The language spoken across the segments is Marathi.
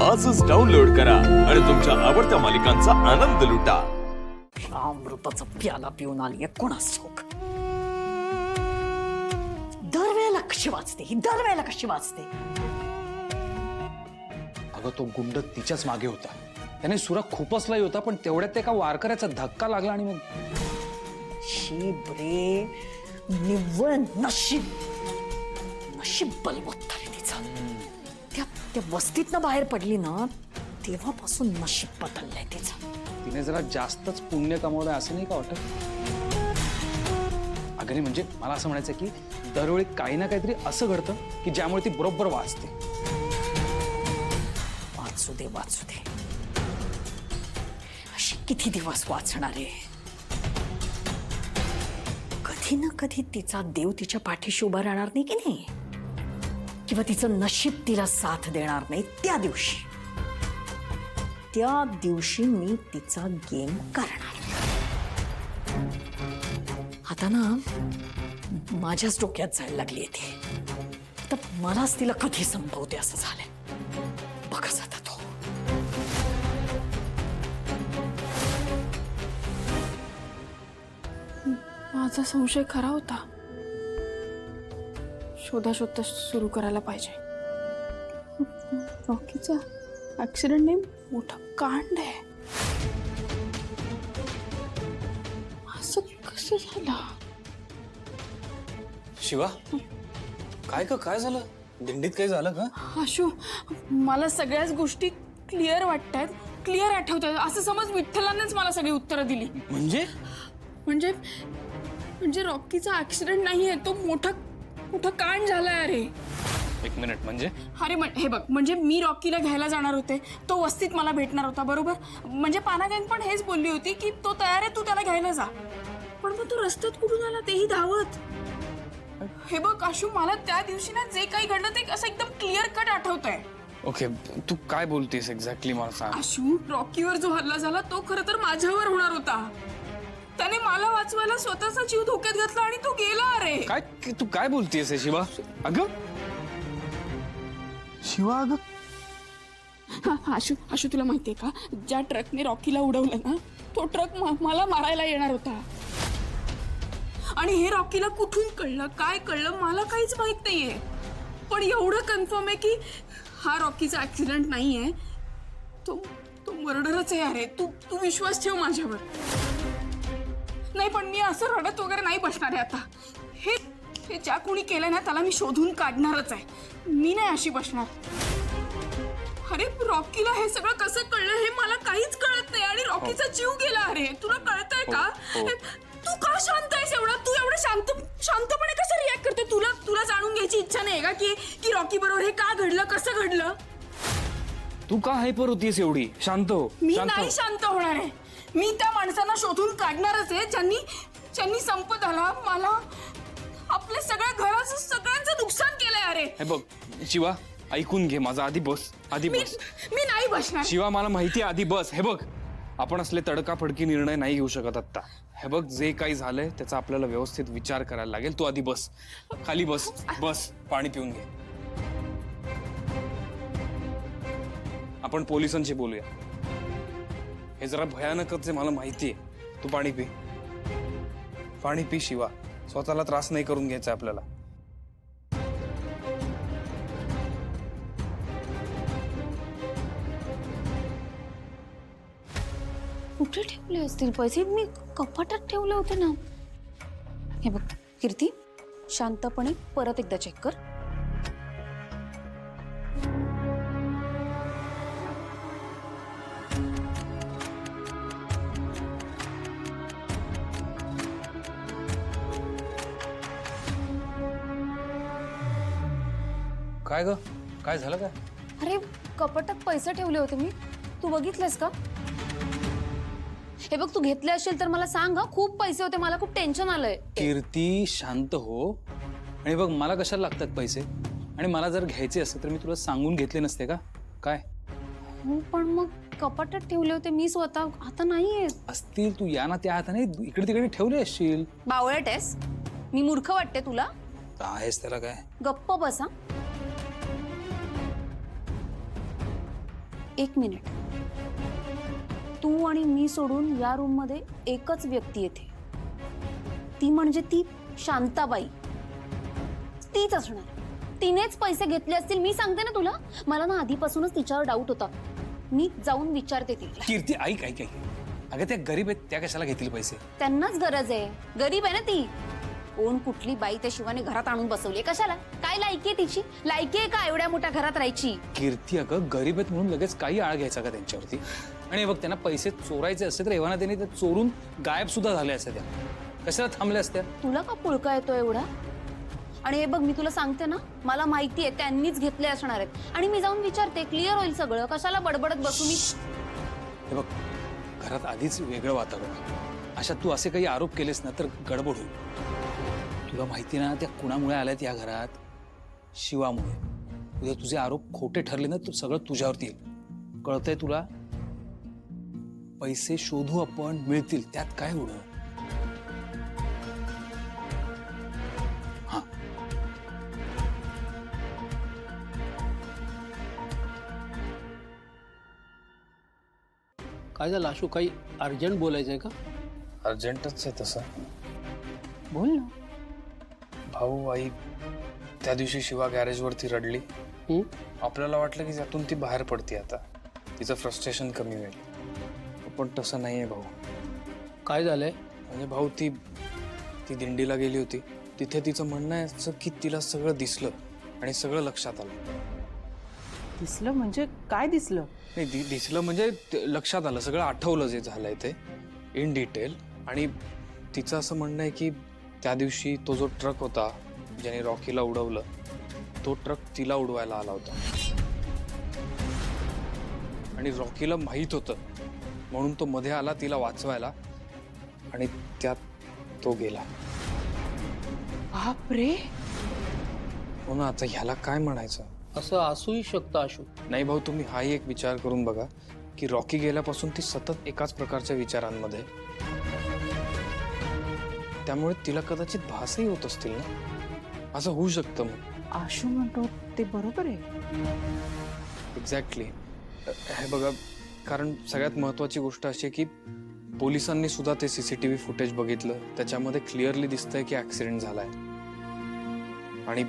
आजच डाउनलोड करा आणि तुमच्या आवडत्या मालिकांचा आनंद लुटा। अमृताचा प्याला पिऊन आली कोणास ठाऊक। दरवेळेला कशी वाचते ही, दरवेळेला कशी वाचते। अगं तो गुंड तिच्याच मागे होता, त्याने सुरा खुपसलाही होता, पण तेवढ्यात एका वारकऱ्याचा धक्का लागला आणि मग नशीब रे, निव्वळ नशीब। नशीब बलवत्तर आहे तिचं। त्या वस्तीतनं बाहेर पडली ना तेव्हापासून नशीब बदललंय तिचं। तिने जरा जास्तच पुण्य कमावलंय असं नाही का वाटत? अगं म्हणजे मला असं म्हणायचं की दरवेळी काही ना काहीतरी असं घडतं की ज्यामुळे ती बरोबर वाचते। वाचू दे वाचू दे, अशी किती दिवस वाचणार आहे? कधी ना कधी तिचा देव तिच्या पाठीशी उभा राहणार नाही की नाही, किंवा तिचं नशीब तिला साथ देणार नाही। त्या दिवशी मी तिचा गेम करणार। आता ना माझ्याच डोक्यात जायला लागली ती, तर मलाच तिला कधी संपवते असं झालंय। बघा आता तो माझा संशय खरा होता। शोधाशोध सुरू करायला पाहिजे। रॉकीचा ऍक्सिडेंट नाही, मोठा कांड आहे। असं कसं झालं? शिवा काय झालं? दिंडीत काय झालं का? आशू, मला सगळ्याच गोष्टी क्लिअर वाटतात, क्लिअर आठवत आहेत। असं समज विठ्ठलानेच मला सगळी उत्तरं दिली। म्हणजे रॉकीचा ऍक्सिडेंट नाहीये, तो मोठा कांड झालाय। अरे एक मिनिट, म्हणजे अरे हे बघ, म्हणजे मी रॉकीला घ्यायला जाणार होते, तो वस्तीत मला भेटणार होता, बरोबर? म्हणजे पानागॅंग पण हेच बोलली होती की तो तयार आहे, तू त्याला घ्यायला जा। पण मग तो रस्त्यात कुठून आला, तेही धावत? हे बघ आशू, मला त्या दिवशी ना जे काही घडलं ते असं एकदम क्लिअर कट आठवतंय। ओके, तू काय बोलतेस एक्झॅक्टली मला सांग। आशू, रॉकीवर जो हल्ला झाला तो खरं तर माझ्यावर होणार होता। त्याने मला वाचवायला स्वतःचा जीव धोक्यात घातला आणि तो गेला। अरे काय तू काय बोलतेस शिवा? अगं शिवा, अगं आशू तुला माहितीये का, ज्या ट्रकने रॉकीला उडवलं ना, तो ट्रक मला मारायला येणार होता। आणि हे रॉकीला कुठून कळलं, काय कळलं, मला काहीच माहित नाहीये। पण एवढं कन्फर्म आहे की हा रॉकीचा ऍक्सिडेंट नाहीये, तो मर्डरच आहे। अरे तू विश्वास ठेव माझ्यावर। नाही पण मी असं रडत वगैरे नाही बसणार आहे आता। हे ज्या कोणी केलं ना त्याला मी शोधून काढणारच आहे। मी नाही अशी बसणार। अरे रॉकीला हे सगळं कसं कळलं हे मला काहीच कळत नाही, आणि रॉकीचा जीव गेला। अरे तुला कळतंय का? तू का शांत आहेस एवढा? तू एवढं शांतपणे कसं रिॲक्ट करते? तुला जाणून घ्यायची इच्छा नाही का की रॉकी बरोबर हे का घडलं, कसं घडलं? तू का हायपर होतीस एवढी? शांत हो। मी नाही शांत होणार आहे। मी त्या माणसांना शोधून काढणारच आहे ज्यांनी संपदाला, मला, आपल्या सगळ्या घराचं, सगळ्यांचं नुकसान केलंय। अरे हे बघ शिवा, ऐकून घे माझं, आधी बस। मी नाही बसणार। शिवा मला माहिती आहे, आधी बस। हे बघ, आपण असले तडकाफडकी निर्णय नाही घेऊ शकत आता। हे बघ, जे काही झालंय त्याचा आपल्याला व्यवस्थित विचार करायला लागेल। तू आधी बस, खाली बस, पाणी पिऊन घे। आपण पोलिसांशी बोलूया। हे जरा भयानकच आहे, मला माहितीये। तू पाणी पी शिवा, स्वतःला त्रास नाही करून घ्यायचा आपल्याला। कुठे ठेवले असतील पैसे? मी कपाटात ठेवले होते ना। हे बघ कीर्ती, शांतपणे परत एकदा चेक कर। काय ग, काय झालं काय? अरे कपाटात पैसे ठेवले होते मी, तू बघितलेस का? हे बघ, तू घेतले असेल तर मला सांग हा। खूप पैसे होते, मला खूप टेन्शन आलंय। कीर्ती शांत हो। आणि बघ, मला कशाला लागतात पैसे? आणि मला जर घ्यायचे असते तर मी तुला सांगून घेतले नसते का? काय हो पण मग कपाटात ठेवले होते मी स्वतः, आता नाहीये असतील। तू या ना त्या हाताने इकडे तिकडे ठेवले असशील। बावळट आहेस? मी मूर्ख वाटते तुला? आहेस त्याला काय? गप्प बसा। एक मिनिट. तू आणि मी सोडून या रूम मध्ये एकच व्यक्ती येते, ती म्हणजे ती शांताबाई. तीच असणार. तिनेच पैसे घेतले असतील. मी सांगते ना तुला, मला ना आधीपासूनच तिच्यावर डाऊट होता. मी जाऊन विचारते तिला. कीर्ती ऐक ऐक ऐक. अगं त्या गरीब आहेत, त्या कशाला घेतील पैसे? त्यांनाच गरज आहे. गरीब आहे ना ती. कोण कुठली बाई त्या शिवाने घरात आणून बसवली? कशाला? काय लायकी आहे तिची? लायकी आहे का एवढ्या मोठ्या घरात राहायची? कीर्ती अगं गरीब आहेत म्हणून लगेच काही आळ घ्यायचा का त्यांच्यावरती? आणि बघ, त्यांना पैसे चोरायचे असते तर एव्हाना त्यांनी ते चोरून गायब सुद्धा झाले असते. त्या कशाला थांबल्या असत्या? तुला का पुळका येतो एवढा? आणि हे बघ, मी तुला सांगते ना, मला माहिती आहे त्यांनीच घेतले असणार आहेत. आणि मी जाऊन विचारते, क्लिअर होईल सगळं. कशाला बडबडत बसू मी? हे बघ, घरात आधीच वेगळं वातावरण. अशा तू असे काही आरोप केलेस ना तर गडबड होईल. तुला माहिती ना त्या कुणामुळे आल्यात या घरात? शिवामुळे. उद्या तुझे आरोप खोटे ठरले ना तर सगळं तुझ्यावरती येईल. कळतंय तुला? पैसे शोधू आपण, मिळतील, त्यात काय एवढं? हा. काय झालं आशू? काही अर्जंट बोलायचंय का? अर्जंटच आहे तसं. बोल ना. भाऊ, आई त्या दिवशी शिवा गॅरेजवरती रडली. हं? आपल्याला वाटलं की त्यातून ती बाहेर पडते, आता तिचं फ्रस्ट्रेशन कमी होईल. पण तसं नाहीये भाऊ. काय झालंय? म्हणजे भाऊ, ती दिंडीला गेली होती. तिथे तिचं म्हणणं आहे असं की तिला सगळं दिसलं आणि सगळं लक्षात आलं. दिसलं म्हणजे काय दिसलं? नाही, दिसलं म्हणजे लक्षात आलं, सगळं आठवलं जे झालंय ते इन डिटेल. आणि तिचं असं म्हणणं आहे की त्या दिवशी तो जो ट्रक होता ज्याने रॉकीला उडवलं, तो ट्रक तिला उडवायला आला होता. आणि रॉकीला माहीत होतं म्हणून तो मध्ये आला तिला वाचवायला, आणि त्यात तो गेला. बापरे. हो ना, आता ह्याला काय म्हणायचं? असं असूही शकतं आशू. नाही भाऊ, तुम्ही हाही एक विचार करून बघा की रॉकी गेल्यापासून ती सतत एकाच प्रकारच्या विचारांमध्ये. त्यामुळे तिला कदाचित भासही होत असतील ना. असं होऊ शकतं. मग आशू म्हणतो ते बरोबर आहे. एक्झॅक्टली. हे बघा, कारण सगळ्यात महत्वाची गोष्ट अशी आहे की पोलिसांनी सुद्धा ते CCTV फुटेज बघितलं. त्याच्यामध्ये क्लिअरली दिसतंय की ऍक्सिडेंट झालाय. आणि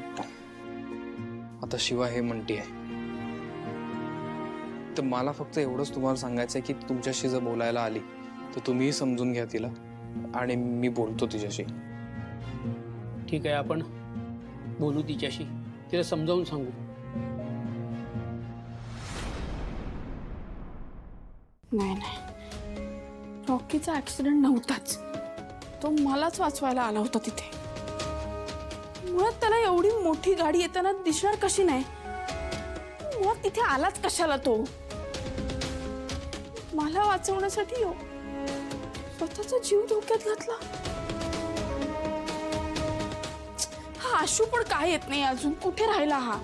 आता शिवा हे म्हणतीये, तर मला फक्त एवढंच तुम्हाला सांगायचंय की तुमच्याशी जर बोलायला आली तर तुम्हीही समजून घ्या तिला, आणि मी बोलतो तिच्याशी. ठीक आहे, आपण बोलू तिच्याशी, तिला समजावून सांगू. नाही नाही, रॉकीचा ऍक्सिडेंट नव्हताच. तो मलाच वाचवायला आला होता तिथे. मुळात त्याला एवढी मोठी गाडी येताना दिसणार कशी नाही? मुळात तिथे आलाच कशाला तो? मला वाचवण्यासाठी स्वतःचा जीव धोक्यात घातला. हा आशू पण काय येत नाही अजून. कुठे राहिला हा?